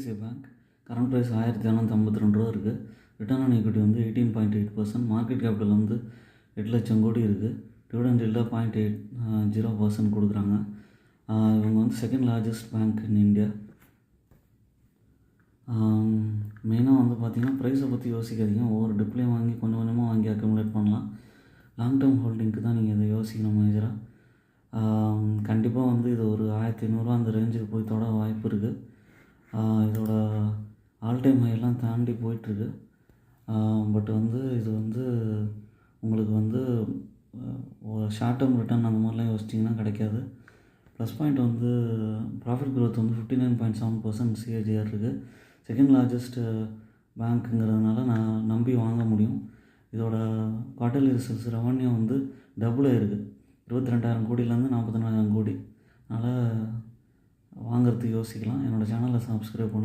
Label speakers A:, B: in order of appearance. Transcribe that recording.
A: ICICI bank current price ₹1752 இருக்குது. Return on equity வந்து 18.8%. Market capital வந்து 8 லட்சம் கோடி இருக்குது. டிவிடெண்ட் இல்லை 0.80% கொடுக்குறாங்க. இவங்க வந்து second largest bank in India. மெயினாக வந்து பார்த்திங்கன்னா ப்ரைஸை பற்றி யோசிக்காதீங்க. ஒவ்வொரு டிப்லையும் வாங்கி கொஞ்சம் கொஞ்சமாக வாங்கி அக்குமுலேட் பண்ணலாம். லாங் டேர்ம் ஹோல்டிங்க்கு தான் நீங்கள் இதை யோசிக்கணும் மேஜராக. கண்டிப்பாக வந்து இது ஒரு 1500 அந்த ரேஞ்சுக்கு போய் தொட வாய்ப்பு இருக்குது. இதோட ஆல் டைம் ஹையெல்லாம் தாண்டி போயிட்டுருக்கு. பட் வந்து இது வந்து உங்களுக்கு வந்து ஷார்ட் டேர்ம் ரிட்டர்ன் அந்த மாதிரிலாம் யோசிச்சிங்கன்னா கிடைக்காது. ப்ளஸ் பாயிண்ட் வந்து ப்ராஃபிட் க்ரோத் வந்து 59.7% CAGR இருக்குது. செகண்ட் லார்ஜஸ்ட் பேங்க்குங்கிறதுனால நான் நம்பி வாங்க முடியும். இதோட குவார்ட்டர்லி ரிசல்ட்ஸ் ரெவன்யூ வந்து டபுள் ஆகிருக்கு. 22,000 கோடியிலேருந்து 44,000 கோடி. அதனால் வாங்கிறதுக்கு யோசிக்கலாம். என்னோடய சேனலை சப்ஸ்கிரைப் பண்ணுங்கள்.